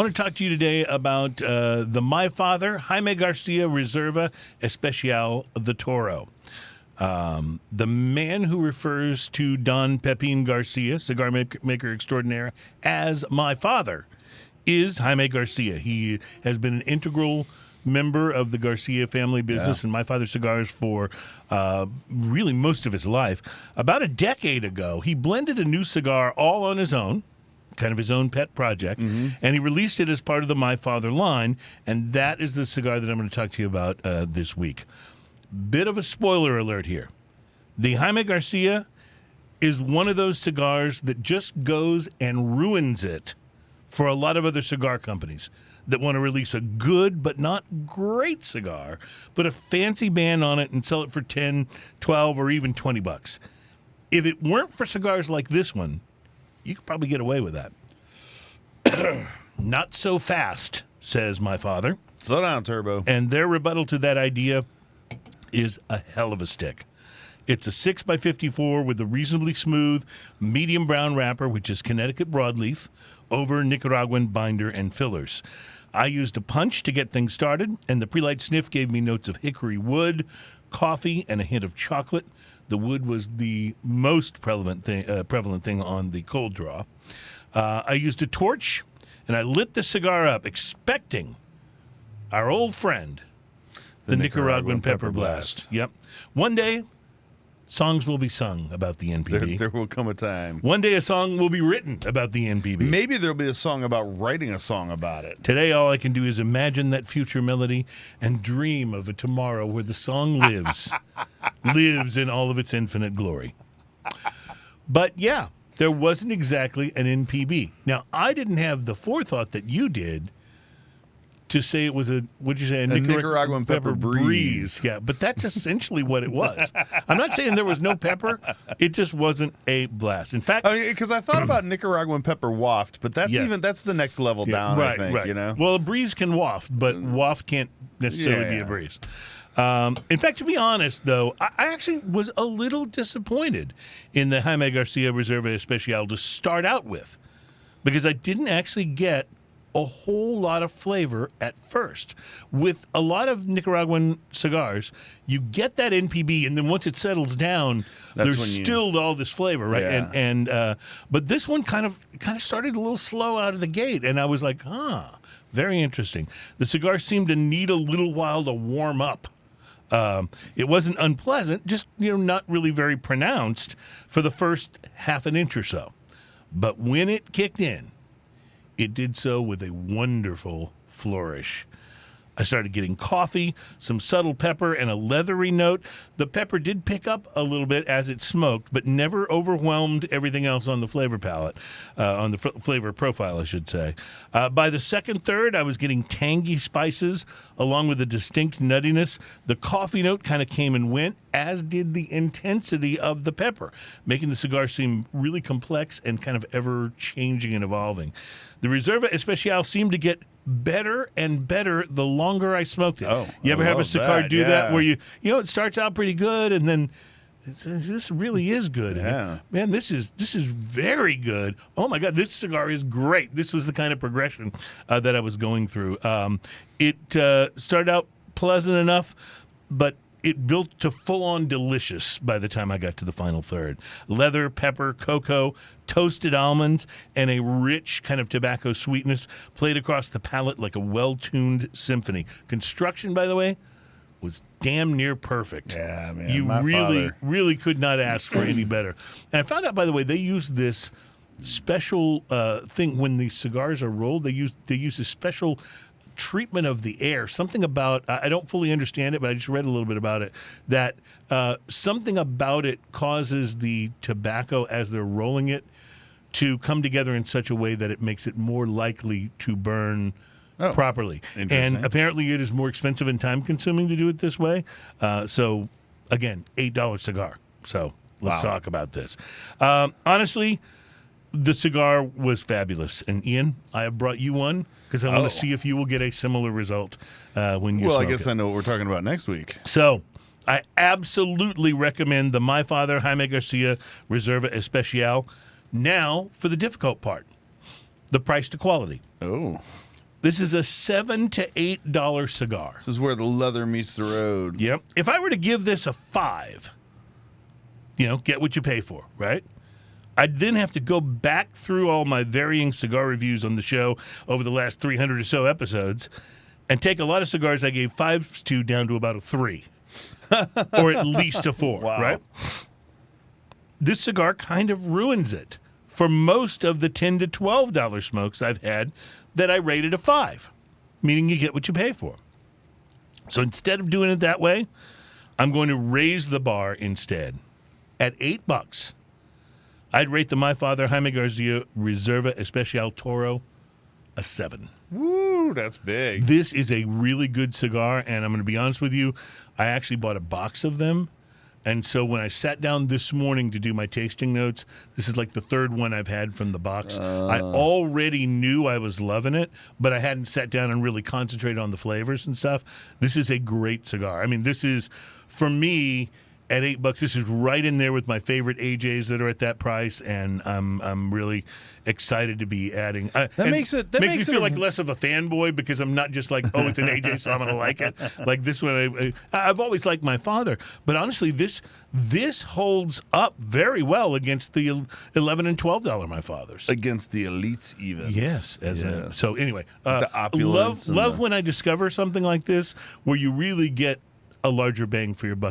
want to talk to you today about the My Father, Jaime Garcia Reserva Especial Toro. The man who refers to Don Pepin Garcia, cigar maker extraordinaire, as my father is Jaime Garcia. He has been an integral member of the Garcia family business and My Father Cigars for really most of his life. About a decade ago, he blended a new cigar all on his own, kind of his own pet project, and he released it as part of the My Father line, and that is the cigar that I'm going to talk to you about this week. Bit of a spoiler alert here. The Jaime Garcia is one of those cigars that just goes and ruins it for a lot of other cigar companies that want to release a good but not great cigar, put a fancy band on it and sell it for 10, 12, or even $20. If it weren't for cigars like this one, you could probably get away with that. Not so fast, says my father. Slow down, Turbo. And their rebuttal to that idea is a hell of a stick. It's a 6x54 with a reasonably smooth, medium brown wrapper, which is Connecticut Broadleaf, over Nicaraguan binder and fillers. I used a punch to get things started, and the pre-light sniff gave me notes of hickory wood, coffee, and a hint of chocolate. The wood was the most prevalent thing on the cold draw. I used a torch, and I lit the cigar up, expecting our old friend, the Nicaraguan Pepper Blast. Yep. One day, songs will be sung about the NPB. There will come a time. One day, a song will be written about the NPB. Maybe there'll be a song about writing a song about it. Today, all I can do is imagine that future melody and dream of a tomorrow where the song lives, lives in all of its infinite glory. But yeah, there wasn't exactly an NPB. Now, I didn't have the forethought that you did to say it was a Nicaraguan pepper breeze. Yeah, but that's essentially what it was. I'm not saying there was no pepper. It just wasn't a blast. In fact, because I thought about Nicaraguan pepper waft, but that's that's the next level down, right, I think, right. you know? Well, a breeze can waft, but waft can't necessarily be a breeze. In fact, to be honest, though, I actually was a little disappointed in the Jaime Garcia Reserva Especial to start out with, because I didn't actually get a whole lot of flavor at first. With a lot of Nicaraguan cigars, you get that NPB, and then once it settles down, there's still all this flavor, right? Yeah. But this one kind of started a little slow out of the gate, and I was like, very interesting. The cigar seemed to need a little while to warm up. It wasn't unpleasant, just not really very pronounced for the first half an inch or so. But when it kicked in, it did so with a wonderful flourish. I started getting coffee, some subtle pepper, and a leathery note. The pepper did pick up a little bit as it smoked, but never overwhelmed everything else on the flavor palette, on the flavor profile, I should say. By the second third, I was getting tangy spices along with a distinct nuttiness. The coffee note kind of came and went, as did the intensity of the pepper, making the cigar seem really complex and kind of ever-changing and evolving. The Reserva Especial seemed to get better and better the longer I smoked it. You ever have a cigar do that where it starts out pretty good and then this really is good. Yeah. Man, this is very good. Oh my God, this cigar is great. This was the kind of progression that I was going through. It started out pleasant enough, but it built to full-on delicious by the time I got to the final third. Leather, pepper, cocoa, toasted almonds, and a rich kind of tobacco sweetness played across the palate like a well-tuned symphony. Construction, by the way, was damn near perfect. Yeah, man. You really could not ask for any better. And I found out, by the way, they use this special thing when the cigars are rolled. They use a special treatment of the air, something about, I don't fully understand it, but I just read a little bit about it, that something about it causes the tobacco as they're rolling it to come together in such a way that it makes it more likely to burn properly. And apparently it is more expensive and time consuming to do it this way. So again, $8 cigar. So let's talk about this. Honestly, the cigar was fabulous. And Ian, I have brought you one because I want to see if you will get a similar result when you smoke I guess it. I know what we're talking about next week. So I absolutely recommend the My Father Jaime Garcia Reserva Especial. Now for the difficult part, the price to quality. Oh. This is a $7 to $8 cigar. This is where the leather meets the road. Yep. If I were to give this a 5, get what you pay for, right? I'd then have to go back through all my varying cigar reviews on the show over the last 300 or so episodes and take a lot of cigars I gave 5s to down to about a 3 or at least a 4, Wow. right? This cigar kind of ruins it for most of the $10 to $12 smokes I've had that I rated a 5, meaning you get what you pay for. So instead of doing it that way, I'm going to raise the bar instead. At $8, I'd rate the My Father Jaime Garcia Reserva Especial Toro a 7. Woo, that's big. This is a really good cigar, and I'm going to be honest with you, I actually bought a box of them. And so when I sat down this morning to do my tasting notes, this is like the third one I've had from the box. I already knew I was loving it, but I hadn't sat down and really concentrated on the flavors and stuff. This is a great cigar. I mean, this is, for me, at $8, this is right in there with my favorite AJs that are at that price, and I'm really excited to be adding. That makes me feel like less of a fanboy because I'm not just like, oh, it's an AJ, so I'm gonna like it. Like this one, I've always liked My Father, but honestly, this holds up very well against the $11 and $12 My Fathers. Against the elites, even. Yes. So anyway, the opulence. Love when I discover something like this where you really get a larger bang for your buck.